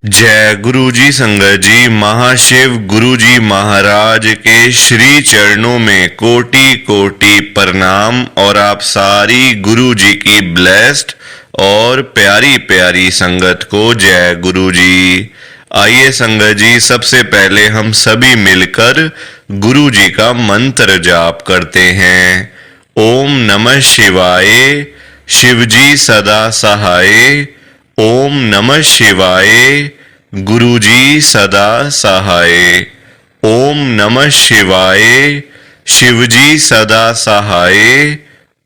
जय गुरु जी संगत जी। महाशिव गुरु जी महाराज के श्री चरणों में कोटि कोटि प्रणाम और आप सारी गुरु जी की ब्लेस्ड और प्यारी प्यारी संगत को जय गुरु जी। आइए संगत जी, सबसे पहले हम सभी मिलकर गुरु जी का मंत्र जाप करते हैं। ओम नमः शिवाय, शिव जी सदा सहाय। ओम नमः शिवाय, गुरु जी सदा सहाय। ओम नमः शिवाय, शिव जी सदा सहाय।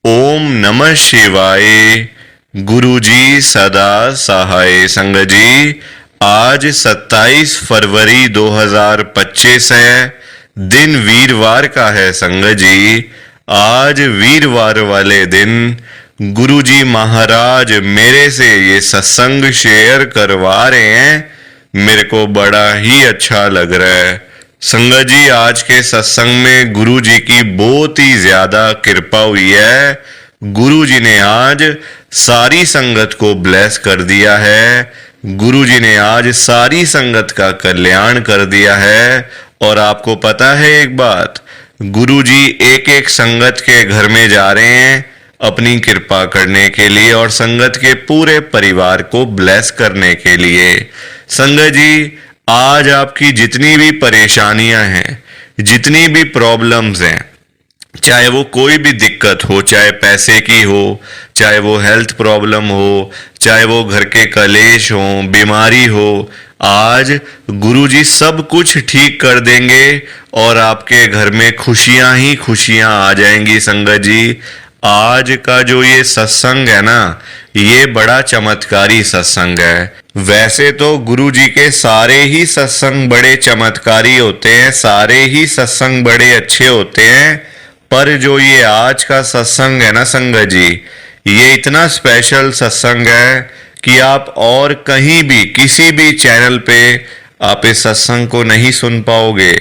ओम नमः शिवाय, गुरु जी सदा सहाय। संगत जी, आज 27 फरवरी 2025 है, दिन वीरवार का है। संगत जी, आज वीरवार वाले दिन गुरु जी महाराज मेरे से ये सत्संग शेयर करवा रहे हैं। मेरे को बड़ा ही अच्छा लग रहा है। संगत जी, आज के सत्संग में गुरु जी की बहुत ही ज्यादा कृपा हुई है। गुरु जी ने आज सारी संगत को ब्लेस कर दिया है। गुरु जी ने आज सारी संगत का कल्याण कर दिया है। और आपको पता है एक बात, गुरु जी एक एक संगत के घर में जा रहे हैं अपनी कृपा करने के लिए और संगत के पूरे परिवार को ब्लेस करने के लिए। संगत जी, आज आपकी जितनी भी परेशानियां हैं, जितनी भी प्रॉब्लम्स हैं, चाहे वो कोई भी दिक्कत हो, चाहे पैसे की हो, चाहे वो हेल्थ प्रॉब्लम हो, चाहे वो घर के कलेश हो, बीमारी हो, आज गुरु जी सब कुछ ठीक कर देंगे और आपके घर में खुशियां ही खुशियां आ जाएंगी। संगत जी, आज का जो ये सत्संग है ना, ये बड़ा चमत्कारी सत्संग है। वैसे तो गुरु जी के सारे ही सत्संग बड़े चमत्कारी होते हैं, सारे ही सत्संग बड़े अच्छे होते हैं, पर जो ये आज का सत्संग है ना संगत जी, ये इतना स्पेशल सत्संग है कि आप और कहीं भी किसी भी चैनल पे आप इस सत्संग को नहीं सुन पाओगे।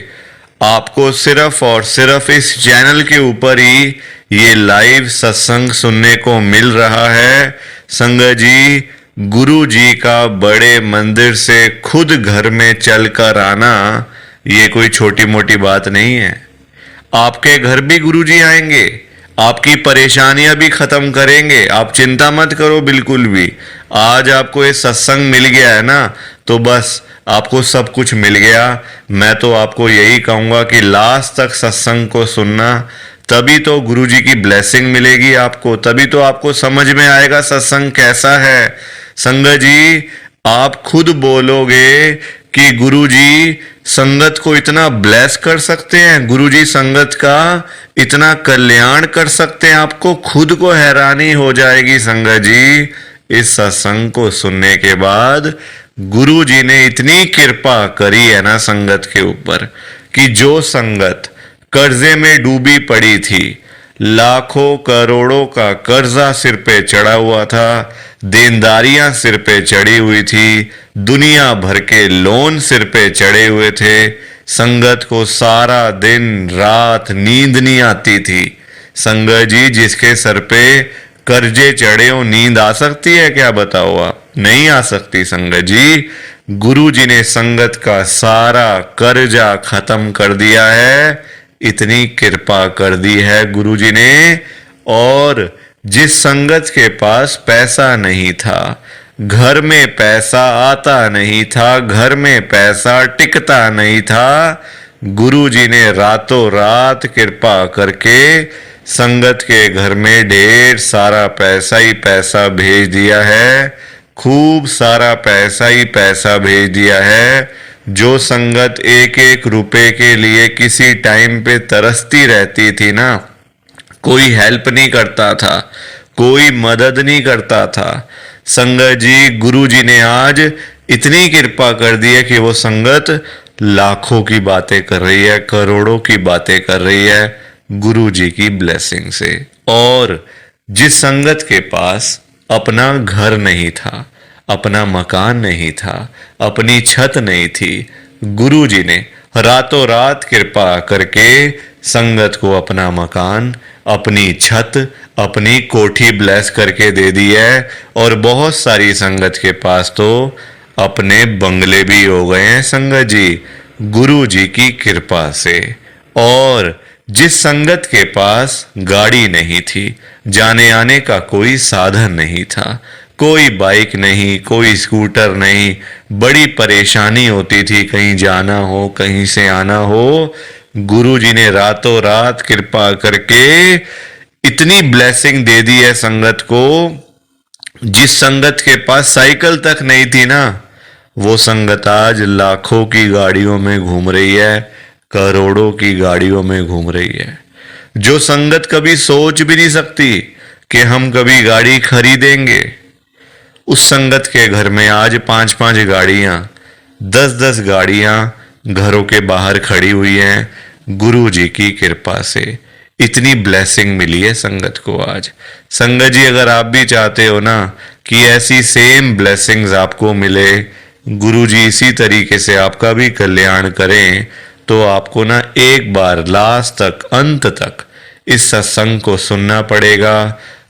आपको सिर्फ और सिर्फ इस चैनल के ऊपर ही ये लाइव सत्संग सुनने को मिल रहा है। संगत जी, गुरु जी का बड़े मंदिर से खुद घर में चलकर आना ये कोई छोटी मोटी बात नहीं है। आपके घर भी गुरु जी आएंगे, आपकी परेशानियां भी खत्म करेंगे। आप चिंता मत करो बिल्कुल भी। आज आपको ये सत्संग मिल गया है ना, तो बस आपको सब कुछ मिल गया। मैं तो आपको यही कहूंगा कि लास्ट तक सत्संग को सुनना, तभी तो गुरु जी की ब्लेसिंग मिलेगी आपको, तभी तो आपको समझ में आएगा सत्संग कैसा है। संगत जी, आप खुद बोलोगे कि गुरु जी संगत को इतना ब्लेस कर सकते हैं, गुरु जी संगत का इतना कल्याण कर सकते हैं, आपको खुद को हैरानी हो जाएगी। संगत जी, इस सत्संग को सुनने के बाद गुरु जी ने इतनी कृपा करी है ना संगत के ऊपर कि जो संगत कर्जे में डूबी पड़ी थी, लाखों करोड़ों का कर्जा सिर पे चढ़ा हुआ था, देनदारियां सिर पे चढ़ी हुई थी, दुनिया भर के लोन सिर पे चढ़े हुए थे, संगत को सारा दिन रात नींद नहीं आती थी। संगत जी, जिसके सर पे कर्जे चढ़े हो, नींद आ सकती है क्या? बताओ आप। नहीं आ सकती। संगत जी, गुरु जी ने संगत का सारा कर्जा खत्म कर दिया है। इतनी कृपा कर दी है गुरु जी ने। और जिस संगत के पास पैसा नहीं था, घर में पैसा आता नहीं था, घर में पैसा टिकता नहीं था, गुरु जी ने रातों रात कृपा करके संगत के घर में ढेर सारा पैसा ही पैसा भेज दिया है। खूब सारा पैसा ही पैसा भेज दिया है। जो संगत एक एक रुपए के लिए किसी टाइम पे तरसती रहती थी ना, कोई हेल्प नहीं करता था, कोई मदद नहीं करता था, संगत जी गुरु जी ने आज इतनी कृपा कर दी है कि वो संगत लाखों की बातें कर रही है, करोड़ों की बातें कर रही है गुरु जी की ब्लेसिंग से। और जिस संगत के पास अपना घर नहीं था, अपना मकान नहीं था, अपनी छत नहीं थी, गुरु जी ने रातों रात कृपा करके संगत को अपना मकान, अपनी छत, अपनी कोठी ब्लेस करके दे दी है। और बहुत सारी संगत के पास तो अपने बंगले भी हो गए हैं संगत जी गुरु जी की कृपा से। और जिस संगत के पास गाड़ी नहीं थी, जाने आने का कोई साधन नहीं था, कोई बाइक नहीं, कोई स्कूटर नहीं, बड़ी परेशानी होती थी कहीं जाना हो, कहीं से आना हो, गुरु जी ने रातों रात कृपा करके इतनी ब्लेसिंग दे दी है संगत को। जिस संगत के पास साइकिल तक नहीं थी ना, वो संगत आज लाखों की गाड़ियों में घूम रही है, करोड़ों की गाड़ियों में घूम रही है। जो संगत कभी सोच भी नहीं सकती कि हम कभी गाड़ी खरीदेंगे, उस संगत के घर में आज 5-5 गाड़ियां, 10-10 गाड़ियां घरों के बाहर खड़ी हुई हैं गुरु जी की कृपा से। इतनी ब्लेसिंग मिली है संगत को आज। संगत जी अगर आप भी चाहते हो ना कि ऐसी सेम ब्लेसिंग्स आपको मिले, गुरु जी इसी तरीके से आपका भी कल्याण करें, तो आपको ना एक बार लास्ट तक, अंत तक इस सत्संग को सुनना पड़ेगा।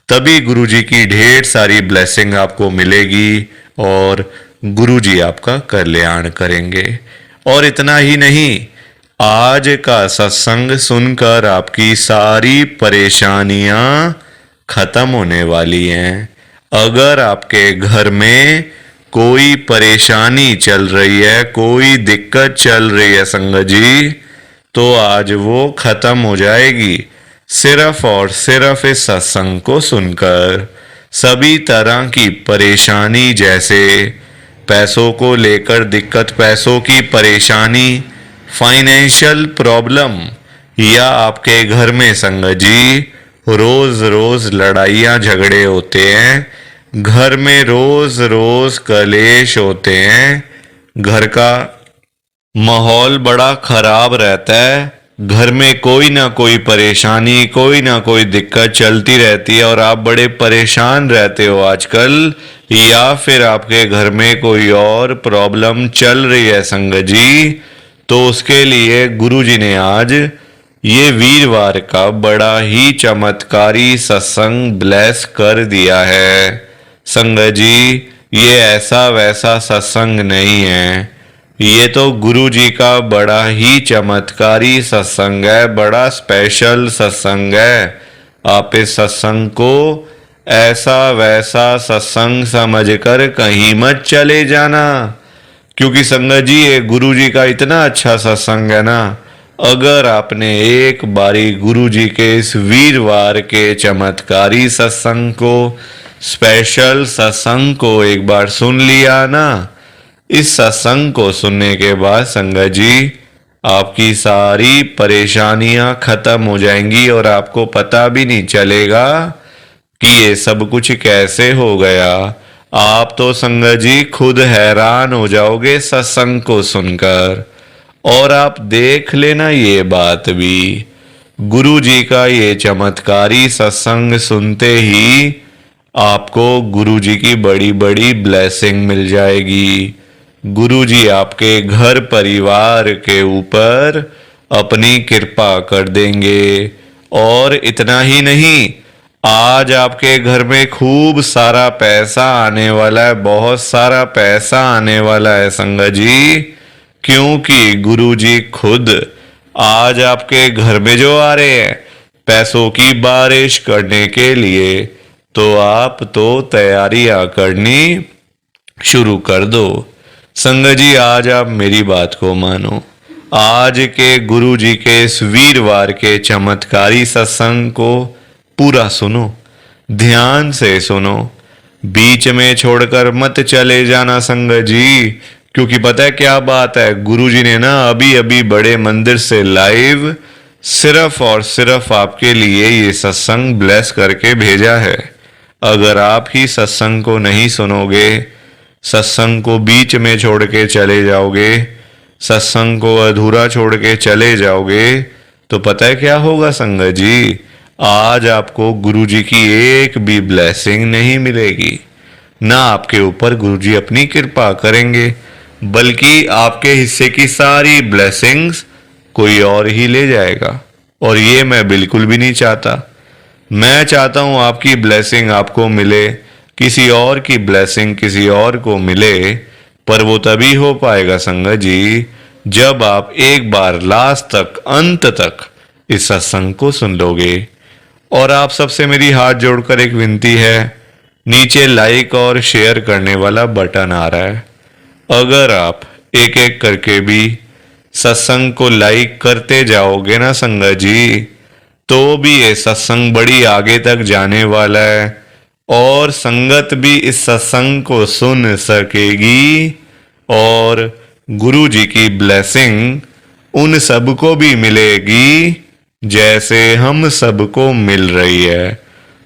तभी गुरु जी की ढेर सारी ब्लेसिंग आपको मिलेगी और गुरु जी आपका कल्याण करेंगे। और इतना ही नहीं, आज का सत्संग सुनकर आपकी सारी परेशानियां खत्म होने वाली हैं। अगर आपके घर में कोई परेशानी चल रही है, कोई दिक्कत चल रही है संगत जी, तो आज वो खत्म हो जाएगी सिर्फ और सिर्फ इस सत्संग को सुनकर। सभी तरह की परेशानी, जैसे पैसों को लेकर दिक्कत, पैसों की परेशानी, फाइनेंशियल प्रॉब्लम, या आपके घर में संगत जी रोज रोज लड़ाइयाँ झगड़े होते हैं, घर में रोज रोज कलेश होते हैं, घर का माहौल बड़ा खराब रहता है, घर में कोई ना कोई परेशानी, कोई ना कोई दिक्कत चलती रहती है और आप बड़े परेशान रहते हो आजकल, या फिर आपके घर में कोई और प्रॉब्लम चल रही है संगत जी, तो उसके लिए गुरु जी ने आज ये वीरवार का बड़ा ही चमत्कारी सत्संग ब्लेस कर दिया है। संगत जी ये ऐसा वैसा सत्संग नहीं है, ये तो गुरु जी का बड़ा ही चमत्कारी सत्संग है, बड़ा स्पेशल सत्संग है। आप इस सत्संग को ऐसा वैसा सत्संग समझकर कहीं मत चले जाना, क्योंकि संगत जी ये गुरु जी का इतना अच्छा सत्संग है ना, अगर आपने एक बारी गुरु जी के इस वीरवार के चमत्कारी सत्संग को, स्पेशल सत्संग को एक बार सुन लिया ना, इस सत्संग को सुनने के बाद संगत जी आपकी सारी परेशानियां खत्म हो जाएंगी और आपको पता भी नहीं चलेगा कि ये सब कुछ कैसे हो गया। आप तो संगत जी खुद हैरान हो जाओगे सत्संग को सुनकर। और आप देख लेना ये बात भी, गुरु जी का ये चमत्कारी सत्संग सुनते ही आपको गुरु जी की बड़ी बड़ी ब्लेसिंग मिल जाएगी। गुरु जी आपके घर परिवार के ऊपर अपनी कृपा कर देंगे। और इतना ही नहीं, आज आपके घर में खूब सारा पैसा आने वाला है, बहुत सारा पैसा आने वाला है संगत जी, क्योंकि गुरु जी खुद आज आपके घर में जो आ रहे हैं पैसों की बारिश करने के लिए, तो आप तो तैयारियां करनी शुरू कर दो। संगत जी आज आप मेरी बात को मानो, आज के गुरु जी के इस वीरवार के चमत्कारी सत्संग को पूरा सुनो, ध्यान से सुनो, बीच में छोड़कर मत चले जाना संगत जी, क्योंकि पता है क्या बात है, गुरु जी ने ना अभी अभी बड़े मंदिर से लाइव सिर्फ और सिर्फ आपके लिए ये सत्संग ब्लेस करके भेजा है। अगर आप ही सत्संग को नहीं सुनोगे, सत्संग को बीच में छोड़ के चले जाओगे, सत्संग को अधूरा छोड़ के चले जाओगे, तो पता है क्या होगा संगत जी, आज आपको गुरु जी की एक भी ब्लेसिंग नहीं मिलेगी, ना आपके ऊपर गुरु जी अपनी कृपा करेंगे, बल्कि आपके हिस्से की सारी ब्लेसिंग्स कोई और ही ले जाएगा। और ये मैं बिल्कुल भी नहीं चाहता। मैं चाहता हूं आपकी ब्लेसिंग आपको मिले, किसी और की ब्लेसिंग किसी और को मिले, पर वो तभी हो पाएगा संगत जी जब आप एक बार लास्ट तक, अंत तक इस सत्संग को सुन लोगे। और आप सबसे मेरी हाथ जोड़कर एक विनती है, नीचे लाइक और शेयर करने वाला बटन आ रहा है, अगर आप एक एक करके भी सत्संग को लाइक करते जाओगे ना संगत जी, तो भी ये सत्संग बड़ी आगे तक जाने वाला है और संगत भी इस सत्संग को सुन सकेगी और गुरु जी की ब्लेसिंग उन सबको भी मिलेगी जैसे हम सबको मिल रही है।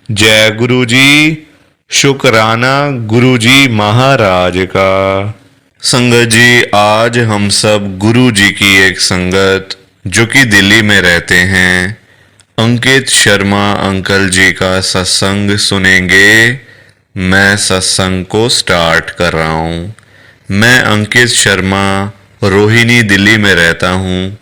जय गुरु जी, शुक्राना गुरु जी महाराज का। संगत जी, आज हम सब गुरु जी की एक संगत जो कि दिल्ली में रहते हैं, अंकित शर्मा अंकल जी का सत्संग सुनेंगे। मैं सत्संग को स्टार्ट कर रहा हूँ। मैं अंकित शर्मा, रोहिणी, दिल्ली में रहता हूँ।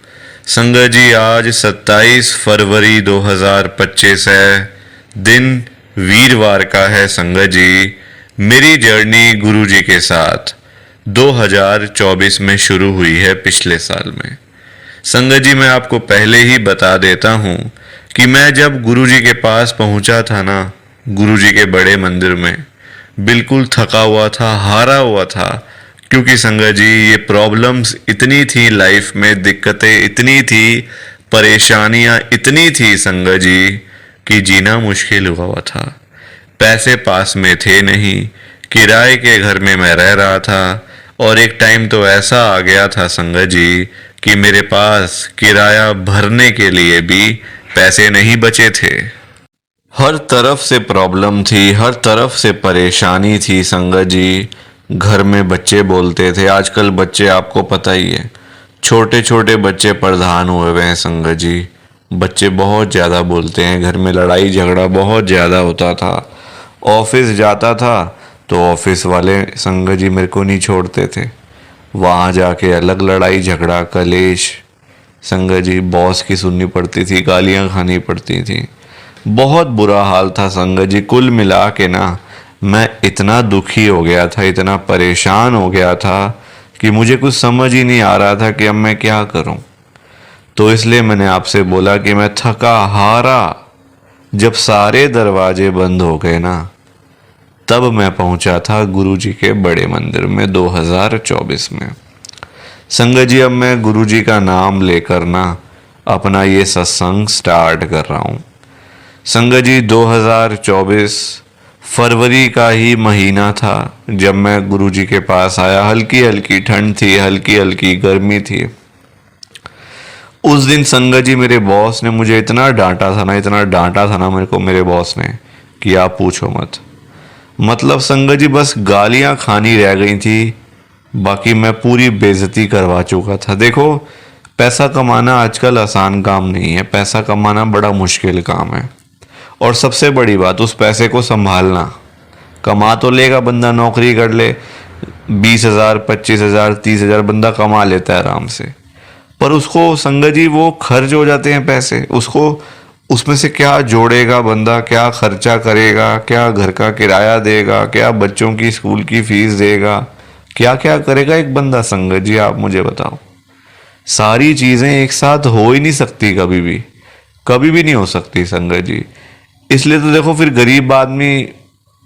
संगत जी, आज 27 फरवरी 2025 है, दिन वीरवार का है। संगत जी, मेरी जर्नी गुरु जी के साथ 2024 में शुरू हुई है, पिछले साल में। संगत जी, मैं आपको पहले ही बता देता हूँ कि मैं जब गुरु जी के पास पहुंचा था ना, गुरु जी के बड़े मंदिर में, बिल्कुल थका हुआ था, हारा हुआ था, क्योंकि संगत जी ये प्रॉब्लम्स इतनी थी लाइफ में, दिक्कतें इतनी थी, परेशानियां इतनी थी संगत जी कि जीना मुश्किल हुआ था। पैसे पास में थे नहीं, किराए के घर में मैं रह रहा था और एक टाइम तो ऐसा आ गया था संगत जी कि मेरे पास किराया भरने के लिए भी पैसे नहीं बचे थे। हर तरफ से प्रॉब्लम थी, हर तरफ से परेशानी थी संगत जी। घर में बच्चे बोलते थे, आजकल बच्चे आपको पता ही है, छोटे छोटे बच्चे प्रधान हुए हुए हैं संगत जी। बच्चे बहुत ज़्यादा बोलते हैं, घर में लड़ाई झगड़ा बहुत ज़्यादा होता था। ऑफिस जाता था तो ऑफिस वाले संगत जी मेरे को नहीं छोड़ते थे, वहाँ जाके अलग लड़ाई झगड़ा कलेश संगत जी। बॉस की सुननी पड़ती थी, गालियाँ खानी पड़ती थी, बहुत बुरा हाल था संगत जी। कुल मिला के ना मैं इतना दुखी हो गया था, इतना परेशान हो गया था कि मुझे कुछ समझ ही नहीं आ रहा था कि अब मैं क्या करूं। तो इसलिए मैंने आपसे बोला कि मैं थका हारा जब सारे दरवाजे बंद हो गए ना, तब मैं पहुंचा था गुरु जी के बड़े मंदिर में 2024 में। संगत जी, अब मैं गुरु जी का नाम लेकर ना अपना ये सत्संग स्टार्ट कर रहा हूँ। संगत जी, 2024 फरवरी का ही महीना था जब मैं गुरु जी के पास आया। हल्की हल्की ठंड थी, हल्की हल्की गर्मी थी। उस दिन संगत जी मेरे बॉस ने मुझे इतना डांटा था ना, इतना डांटा था ना मेरे को मेरे बॉस ने कि आप पूछो मत। मतलब संगत जी बस गालियां खानी रह गई थी, बाकी मैं पूरी बेइज्जती करवा चुका था। देखो, पैसा कमाना आजकल आसान काम नहीं है, पैसा कमाना बड़ा मुश्किल काम है। और सबसे बड़ी बात, उस पैसे को संभालना। कमा तो लेगा बंदा, नौकरी कर ले, 20,000 25,000 30,000 बंदा कमा लेता है आराम से, पर उसको संगत जी वो खर्च हो जाते हैं पैसे। उसको उसमें से क्या जोड़ेगा बंदा, क्या खर्चा करेगा, क्या घर का किराया देगा, क्या बच्चों की स्कूल की फीस देगा, क्या क्या करेगा एक बंदा संगत जी, आप मुझे बताओ। सारी चीज़ें एक साथ हो ही नहीं सकती, कभी भी नहीं हो सकती संगत जी। इसलिए तो देखो फिर गरीब आदमी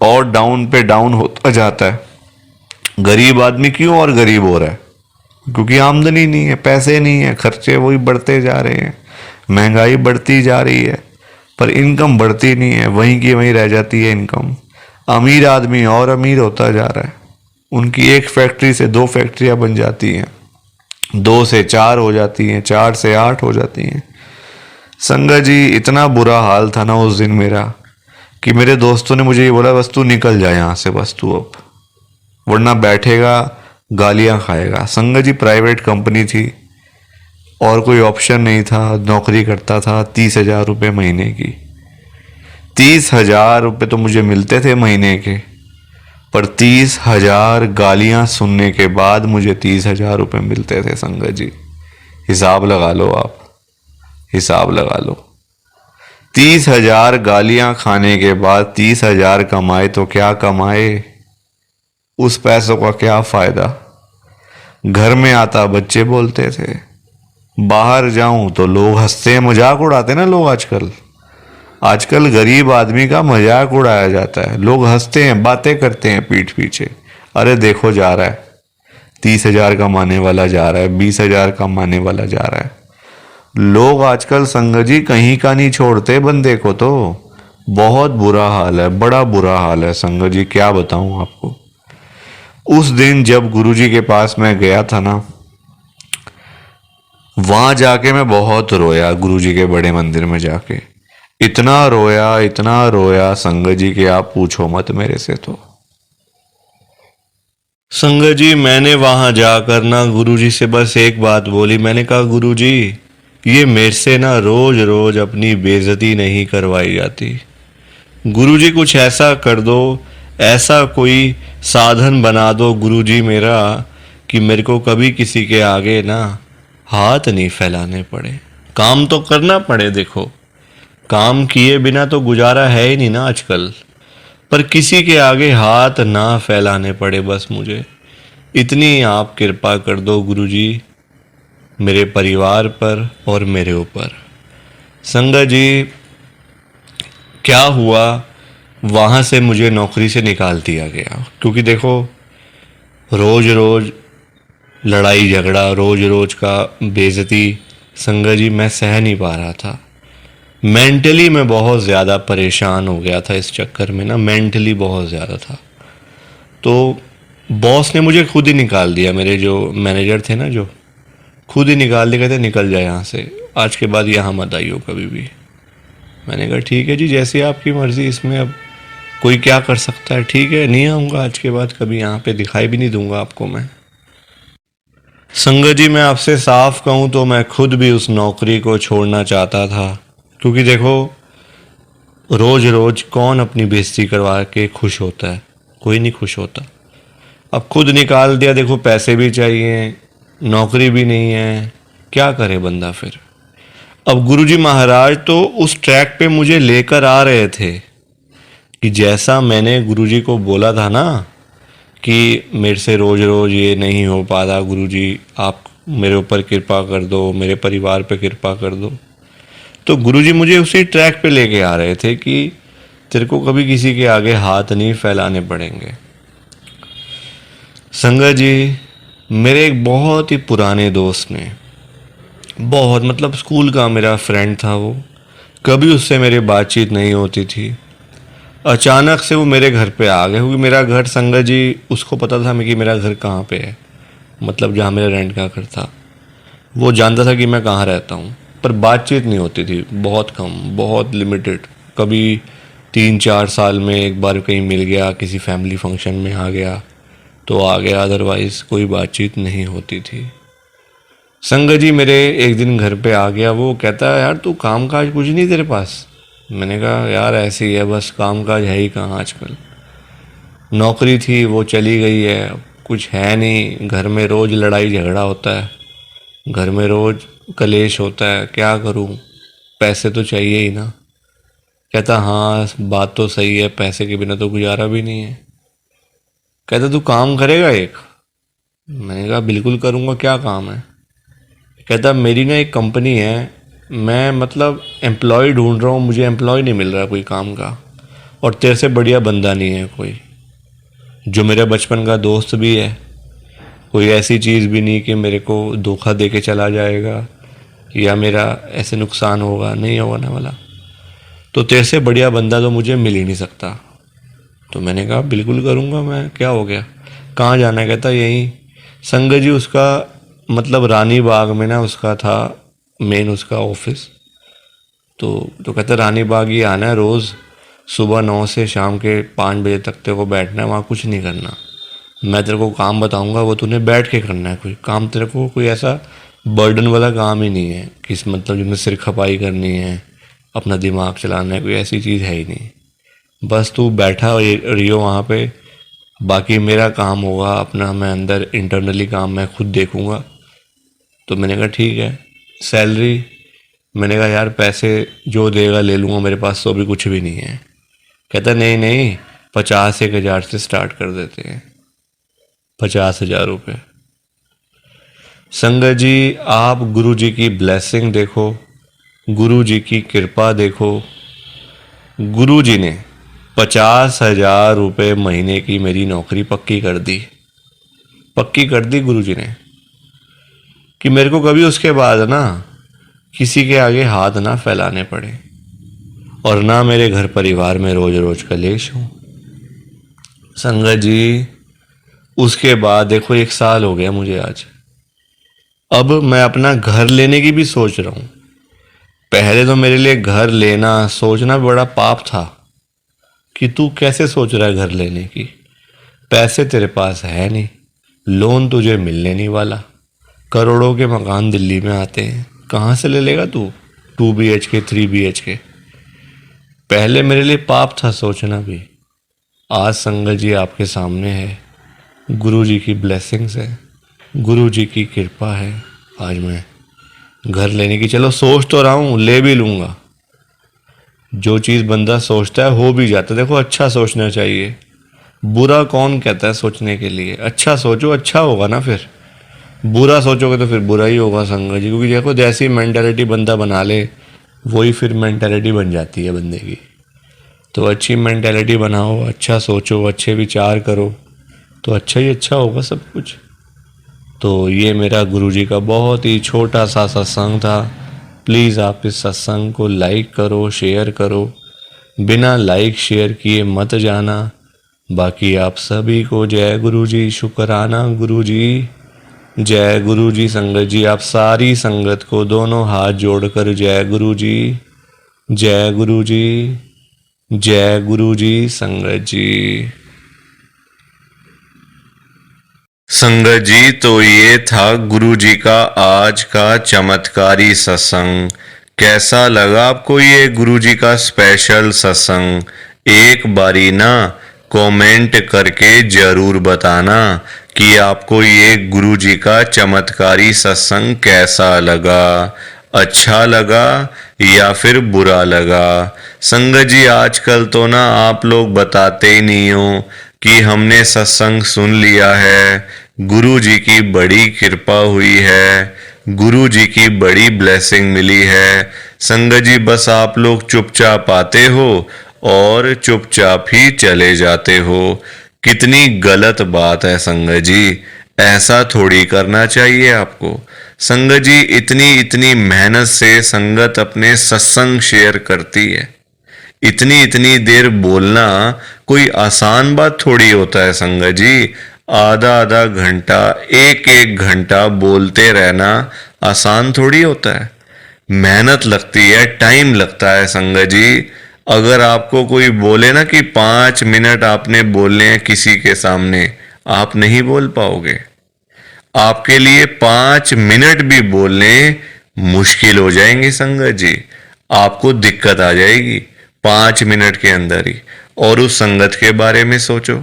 और डाउन पे डाउन होता जाता है। गरीब आदमी क्यों और गरीब हो रहा है? क्योंकि आमदनी नहीं है, पैसे नहीं है, खर्चे वही बढ़ते जा रहे हैं, महंगाई बढ़ती जा रही है, पर इनकम बढ़ती नहीं है, वहीं की वहीं रह जाती है इनकम। अमीर आदमी और अमीर होता जा रहा है, उनकी एक फैक्ट्री से 2 फैक्ट्रियां बन जाती हैं, 2 से 4 हो जाती हैं, 4 से 8 हो जाती हैं। संगत जी, इतना बुरा हाल था ना उस दिन मेरा कि मेरे दोस्तों ने मुझे ये बोला, बस तू निकल जा यहाँ से, बस तू अब, वरना बैठेगा गालियाँ खाएगा। संगत जी, प्राइवेट कंपनी थी और कोई ऑप्शन नहीं था, नौकरी करता था 30,000 रुपये महीने की। 30,000 रुपये तो मुझे मिलते थे महीने के, पर 30,000 गालियाँ सुनने के बाद मुझे 30,000 रुपये मिलते थे संगत जी। हिसाब लगा लो आप, हिसाब लगा लो। 30,000 गालियां खाने के बाद 30,000 कमाए तो क्या कमाए, उस पैसों का क्या फायदा। घर में आता बच्चे बोलते थे, बाहर जाऊं तो लोग हंसते हैं, मजाक उड़ाते हैं ना लोग आजकल। आजकल गरीब आदमी का मजाक उड़ाया जाता है, लोग हंसते हैं, बातें करते हैं पीठ पीछे। अरे देखो जा रहा है, 30,000 कमाने वाला जा रहा है, 20,000 कमाने वाला जा रहा है। लोग आजकल संगत जी कहीं का नहीं छोड़ते बंदे को। तो बहुत बुरा हाल है, बड़ा बुरा हाल है संगत जी, क्या बताऊं आपको। उस दिन जब गुरुजी के पास मैं गया था ना, वहां जाके मैं बहुत रोया। गुरुजी के बड़े मंदिर में जाके इतना रोया संगत जी कि आप पूछो मत मेरे से। तो संगत जी मैंने वहां जाकर ना गुरुजी से बस एक बात बोली। मैंने कहा गुरुजी, ये मेरे से ना रोज रोज अपनी बेइज्जती नहीं करवाई जाती। गुरुजी कुछ ऐसा कर दो, ऐसा कोई साधन बना दो गुरुजी मेरा, कि मेरे को कभी किसी के आगे ना हाथ नहीं फैलाने पड़े। काम तो करना पड़े, देखो काम किए बिना तो गुजारा है ही नहीं ना आजकल, पर किसी के आगे हाथ ना फैलाने पड़े बस मुझे। इतनी आप कृपा कर दो गुरुजी मेरे परिवार पर और मेरे ऊपर। संगत जी क्या हुआ, वहाँ से मुझे नौकरी से निकाल दिया गया, क्योंकि देखो रोज रोज लड़ाई झगड़ा, रोज रोज का बेइज्जती संगत जी मैं सह नहीं पा रहा था। मेंटली मैं बहुत ज़्यादा परेशान हो गया था इस चक्कर में ना, मेंटली बहुत ज़्यादा था। तो बॉस ने मुझे खुद ही निकाल दिया, मेरे जो मैनेजर थे ना, जो खुद ही निकाल दिया, कहते निकल जाए यहाँ से, आज के बाद यहाँ मत आइयो कभी भी। मैंने कहा ठीक है जी, जैसी आपकी मर्ज़ी, इसमें अब कोई क्या कर सकता है। ठीक है, नहीं आऊँगा आज के बाद कभी यहाँ पे, दिखाई भी नहीं दूंगा आपको मैं। संगत जी मैं आपसे साफ कहूँ तो मैं खुद भी उस नौकरी को छोड़ना चाहता था, क्योंकि देखो रोज रोज कौन अपनी बेइज्जती करवा के खुश होता है, कोई नहीं खुश होता। अब खुद निकाल दिया, देखो पैसे भी चाहिए, नौकरी भी नहीं है, क्या करे बंदा फिर। अब गुरुजी महाराज तो उस ट्रैक पे मुझे लेकर आ रहे थे कि जैसा मैंने गुरुजी को बोला था ना कि मेरे से रोज रोज ये नहीं हो पाता, गुरुजी आप मेरे ऊपर कृपा कर दो, मेरे परिवार पे कृपा कर दो। तो गुरुजी मुझे उसी ट्रैक पे लेके आ रहे थे कि तेरे को कभी किसी के आगे हाथ नहीं फैलाने पड़ेंगे। संगत जी मेरे एक बहुत ही पुराने दोस्त ने, बहुत मतलब स्कूल का मेरा फ्रेंड था वो, कभी उससे मेरी बातचीत नहीं होती थी। अचानक से वो मेरे घर पे आ गए, क्योंकि मेरा घर संगत जी उसको पता था कि मेरा घर कहाँ पे है, मतलब जहाँ मेरा रेंट का घर था वो जानता था कि मैं कहाँ रहता हूँ, पर बातचीत नहीं होती थी, बहुत कम, बहुत लिमिटेड। कभी 3-4 साल में एक बार कहीं मिल गया, किसी फैमिली फंक्शन में आ गया तो आ गया, अदरवाइज़ कोई बातचीत नहीं होती थी। संगत जी मेरे एक दिन घर पे आ गया, वो कहता है यार तू काम काज कुछ नहीं तेरे पास। मैंने कहा यार ऐसे ही है, बस काम काज है ही कहाँ आजकल, नौकरी थी वो चली गई है, कुछ है नहीं, घर में रोज़ लड़ाई झगड़ा होता है, घर में रोज़ कलेश होता है, क्या करूं, पैसे तो चाहिए ही ना। कहता हाँ बात तो सही है, पैसे के बिना तो गुजारा भी नहीं है। कहता तू काम करेगा एक। मैंने कहा बिल्कुल करूँगा, क्या काम है। कहता मेरी ना एक कंपनी है, मैं मतलब एम्प्लॉय ढूंढ रहा हूँ, मुझे एम्प्लॉय नहीं मिल रहा कोई काम का, और तेरे से बढ़िया बंदा नहीं है कोई, जो मेरे बचपन का दोस्त भी है, कोई ऐसी चीज़ भी नहीं कि मेरे को धोखा दे के चला जाएगा या मेरा ऐसे नुकसान होगा, नहीं होने वाला, तो तेरे से बढ़िया बंदा तो मुझे मिल ही नहीं सकता। तो मैंने कहा बिल्कुल करूँगा मैं, क्या हो गया, कहाँ जाना है। कहता यहीं। संगत जी उसका मतलब रानी बाग में ना उसका था मेन उसका ऑफिस। तो कहता रानी बाग ही आना है, रोज़ सुबह 9 से शाम के 5 बजे तक तेरे को बैठना है, वहाँ कुछ नहीं करना, मैं तेरे को काम बताऊंगा वो तूने बैठ के करना है। कोई काम तेरे को कोई ऐसा बर्डन वाला काम ही नहीं है कि मतलब जिसमें सिर खपाई करनी है, अपना दिमाग चलाना है, कोई ऐसी चीज़ है ही नहीं। बस तू बैठा रहियो वहाँ पे, बाकी मेरा काम होगा अपना, मैं अंदर इंटरनली काम मैं खुद देखूँगा। तो मैंने कहा ठीक है। सैलरी, मैंने कहा यार पैसे जो देगा ले लूँगा, मेरे पास तो अभी कुछ भी नहीं है। कहता नहीं नहीं 50-1 हज़ार से स्टार्ट कर देते हैं, 50,000 रुपये। संगत जी, आप गुरु जी की ब्लेसिंग देखो, गुरु जी की कृपा देखो। गुरु जी ने 50,000 रुपये महीने की मेरी नौकरी पक्की कर दी, पक्की कर दी गुरु जी ने, कि मेरे को कभी उसके बाद ना किसी के आगे हाथ ना फैलाने पड़े और ना मेरे घर परिवार में रोज रोज कलेश हो। संगत जी, उसके बाद देखो 1 साल हो गया मुझे आज। अब मैं अपना घर लेने की भी सोच रहा हूँ। पहले तो मेरे लिए घर लेना सोचना बड़ा पाप था कि तू कैसे सोच रहा है घर लेने की, पैसे तेरे पास है नहीं, लोन तुझे मिलने नहीं वाला, करोड़ों के मकान दिल्ली में आते हैं, कहाँ से ले लेगा तू 2 BHK 3 BHK। पहले मेरे लिए पाप था सोचना भी। आज संगत जी आपके सामने है, गुरु जी की ब्लेसिंग्स है, गुरु जी की कृपा है। आज मैं घर लेने की चलो सोच तो रहा हूँ, ले भी लूँगा। जो चीज़ बंदा सोचता है हो भी जाता है। देखो, अच्छा सोचना चाहिए, बुरा कौन कहता है सोचने के लिए। अच्छा सोचो, अच्छा होगा ना। फिर बुरा सोचोगे तो फिर बुरा ही होगा संगत जी, क्योंकि देखो जैसी मेंटालिटी बंदा बना ले वही फिर मेंटालिटी बन जाती है बंदे की। तो अच्छी मेंटालिटी बनाओ, अच्छा सोचो, अच्छे विचार करो, तो अच्छा ही अच्छा होगा सब कुछ। तो ये मेरा गुरुजी का बहुत ही छोटा सा सत्संग था। प्लीज़ आप इस सत्संग को लाइक करो, शेयर करो, बिना लाइक शेयर किए मत जाना। बाकी आप सभी को जय गुरुजी, शुक्राना गुरुजी, जय गुरुजी। संगत जी, आप सारी संगत को दोनों हाथ जोड़कर जय गुरुजी, जय गुरुजी, जय गुरुजी। संगत जी, संगत जी, तो ये था गुरु जी का आज का चमत्कारी सत्संग। कैसा लगा आपको ये गुरु जी का स्पेशल सत्संग? एक बारी ना कमेंट करके जरूर बताना कि आपको ये गुरु जी का चमत्कारी सत्संग कैसा लगा, अच्छा लगा या फिर बुरा लगा। संगत जी, आजकल तो ना आप लोग बताते ही नहीं हो कि हमने सत्संग सुन लिया है, गुरु जी की बड़ी कृपा हुई है, गुरु जी की बड़ी ब्लेसिंग मिली है। संगत जी, बस आप लोग चुपचाप आते हो और चुपचाप ही चले जाते हो। कितनी गलत बात है संगत जी, ऐसा थोड़ी करना चाहिए आपको। संगत जी, इतनी इतनी मेहनत से संगत अपने सत्संग शेयर करती है, इतनी इतनी देर बोलना कोई आसान बात थोड़ी होता है संगत जी। आधा आधा घंटा, एक एक घंटा बोलते रहना आसान थोड़ी होता है। मेहनत लगती है, टाइम लगता है संगत जी। अगर आपको कोई बोले ना कि 5 मिनट आपने बोलने हैं किसी के सामने, आप नहीं बोल पाओगे। आपके लिए 5 मिनट भी बोलने मुश्किल हो जाएंगे संगत जी, आपको दिक्कत आ जाएगी 5 मिनट के अंदर ही। और उस संगत के बारे में सोचो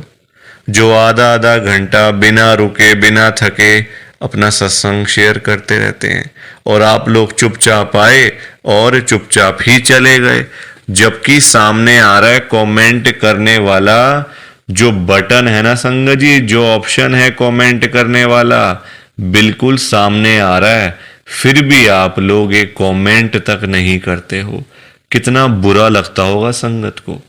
जो आधा आधा घंटा बिना रुके बिना थके अपना सत्संग शेयर करते रहते हैं, और आप लोग चुपचाप आए और चुपचाप ही चले गए। जबकि सामने आ रहा है कमेंट करने वाला जो बटन है ना संगत जी, जो ऑप्शन है कमेंट करने वाला, बिल्कुल सामने आ रहा है, फिर भी आप लोग एक कमेंट तक नहीं करते हो। कितना बुरा लगता होगा संगत को,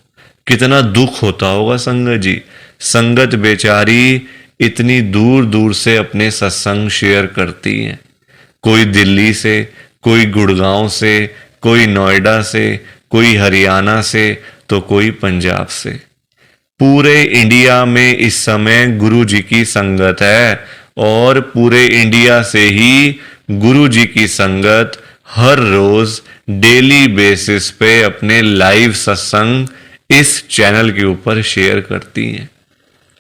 कितना दुख होता होगा संगत जी। संगत बेचारी इतनी दूर दूर से अपने सत्संग शेयर करती है, कोई दिल्ली से, कोई गुड़गांव से, कोई नोएडा से, कोई हरियाणा से, तो कोई पंजाब से। पूरे इंडिया में इस समय गुरु जी की संगत है, और पूरे इंडिया से ही गुरु जी की संगत हर रोज डेली बेसिस पे अपने लाइव सत्संग इस चैनल के ऊपर शेयर करती हैं।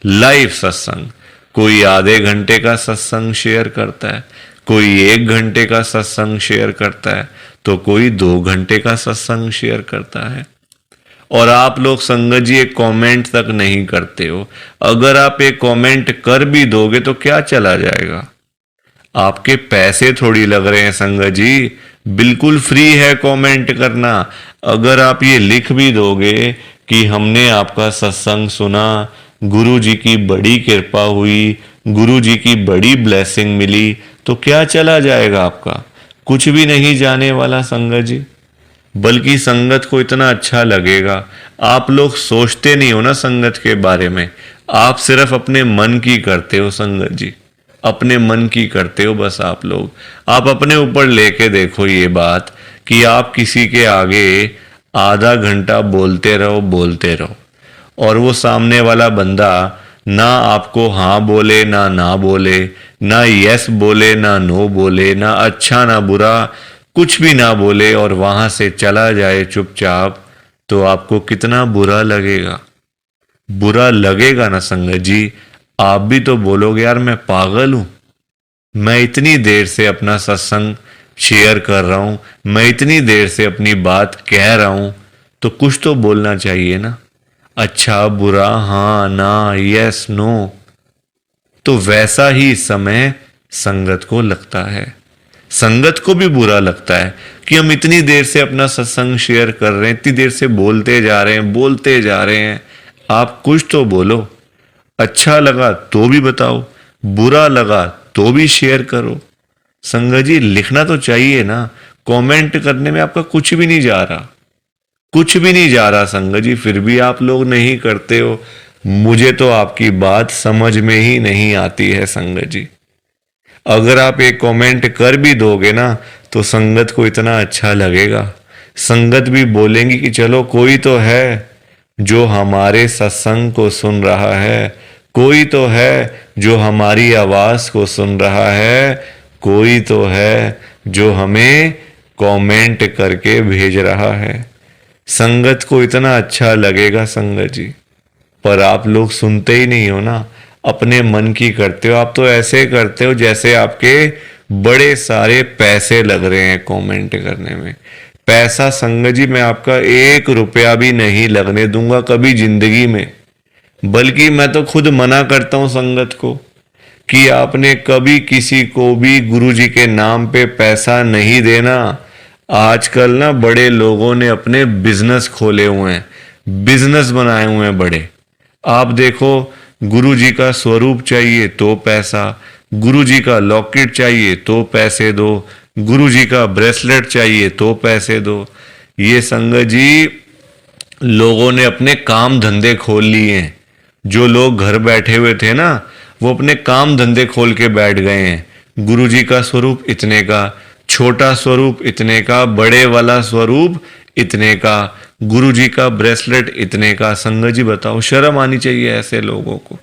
लाइव सत्संग, कोई आधे घंटे का सत्संग शेयर करता है, कोई 1 घंटे का सत्संग शेयर करता है, तो कोई 2 घंटे का सत्संग शेयर करता है। और आप लोग संगत जी एक कमेंट तक नहीं करते हो। अगर आप एक कमेंट कर भी दोगे तो क्या चला जाएगा, आपके पैसे थोड़ी लग रहे हैं संगत जी, बिल्कुल फ्री है कमेंट करना। अगर आप ये लिख भी दोगे कि हमने आपका सत्संग सुना, गुरु जी की बड़ी कृपा हुई, गुरु जी की बड़ी ब्लेसिंग मिली, तो क्या चला जाएगा आपका? कुछ भी नहीं जाने वाला संगत जी। बल्कि संगत को इतना अच्छा लगेगा। आप लोग सोचते नहीं हो ना संगत के बारे में, आप सिर्फ अपने मन की करते हो संगत जी, अपने मन की करते हो बस आप लोग। आप अपने ऊपर लेके देखो ये बात कि आप किसी के आगे आधा घंटा बोलते रहो और वो सामने वाला बंदा ना आपको हाँ बोले ना बोले, ना यस बोले ना नो बोले, ना अच्छा ना बुरा, कुछ भी ना बोले और वहां से चला जाए चुपचाप, तो आपको कितना बुरा लगेगा? बुरा लगेगा ना संगत जी। आप भी तो बोलोगे यार मैं पागल हूं, मैं इतनी देर से अपना सत्संग शेयर कर रहा हूं, मैं इतनी देर से अपनी बात कह रहा हूं, तो कुछ तो बोलना चाहिए ना, अच्छा बुरा हाँ ना यस नो। तो वैसा ही इस समय संगत को लगता है। संगत को भी बुरा लगता है कि हम इतनी देर से अपना सत्संग शेयर कर रहे हैं, इतनी देर से बोलते जा रहे हैं। आप कुछ तो बोलो। अच्छा लगा तो भी बताओ, बुरा लगा तो भी शेयर करो। संगत जी लिखना तो चाहिए ना, कमेंट करने में आपका कुछ भी नहीं जा रहा, कुछ भी नहीं जा रहा संगत जी, फिर भी आप लोग नहीं करते हो। मुझे तो आपकी बात समझ में ही नहीं आती है संगत जी। अगर आप एक कमेंट कर भी दोगे ना तो संगत को इतना अच्छा लगेगा, संगत भी बोलेंगी कि चलो कोई तो है जो हमारे सत्संग को सुन रहा है, कोई तो है जो हमारी आवाज को सुन रहा है, कोई तो है जो हमें कमेंट करके भेज रहा है। संगत को इतना अच्छा लगेगा संगत जी, पर आप लोग सुनते ही नहीं हो ना, अपने मन की करते हो। आप तो ऐसे करते हो जैसे आपके बड़े सारे पैसे लग रहे हैं कमेंट करने में। पैसा संगत जी मैं आपका 1 रुपया भी नहीं लगने दूंगा कभी जिंदगी में, बल्कि मैं तो खुद मना करता हूं संगत को कि आपने कभी किसी को भी गुरु जी के नाम पे पैसा नहीं देना। आजकल ना बड़े लोगों ने अपने बिजनेस खोले हुए हैं, बिजनेस बनाए हुए हैं बड़े। आप देखो, गुरु जी का स्वरूप चाहिए तो पैसा, गुरु जी का लॉकेट चाहिए तो पैसे दो, गुरु जी का ब्रेसलेट चाहिए तो पैसे दो। ये संगत जी लोगों ने अपने काम धंधे खोल लिए हैं। जो लोग घर बैठे हुए थे ना, वो अपने काम धंधे खोल के बैठ गए हैं। गुरु जी का स्वरूप इतने का, छोटा स्वरूप इतने का, बड़े वाला स्वरूप इतने का, गुरु जी का ब्रेसलेट इतने का। संगत जी बताओ, शर्म आनी चाहिए ऐसे लोगों को।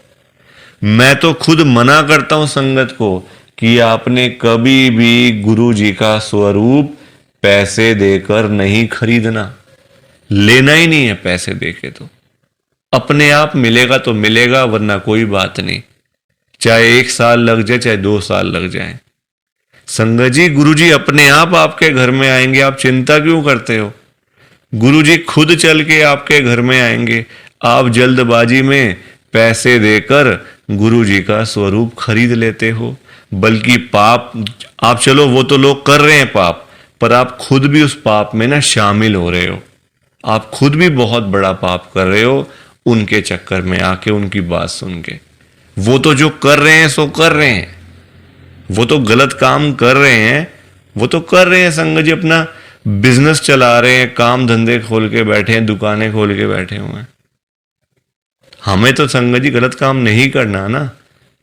मैं तो खुद मना करता हूं संगत को कि आपने कभी भी गुरु जी का स्वरूप पैसे देकर नहीं खरीदना, लेना ही नहीं है पैसे देके। तो अपने आप मिलेगा तो मिलेगा, वरना कोई बात नहीं, चाहे 1 साल लग जाए चाहे 2 साल लग जाए। संगत जी गुरु जी अपने आप आपके घर में आएंगे, आप चिंता क्यों करते हो? गुरु जी खुद चल के आपके घर में आएंगे। आप जल्दबाजी में पैसे देकर गुरु जी का स्वरूप खरीद लेते हो। बल्कि पाप, आप चलो वो तो लोग कर रहे हैं पाप, पर आप खुद भी उस पाप में ना शामिल हो रहे हो। आप खुद भी बहुत बड़ा पाप कर रहे हो उनके चक्कर में आके, उनकी बात सुन के। वो तो जो कर रहे हैं सो कर रहे हैं, वो तो गलत काम कर रहे हैं, वो तो कर रहे हैं संगत जी, अपना बिजनेस चला रहे हैं, काम धंधे खोल के बैठे हैं, दुकानें खोल के बैठे हुए हैं। हमें तो संगत जी गलत काम नहीं करना ना,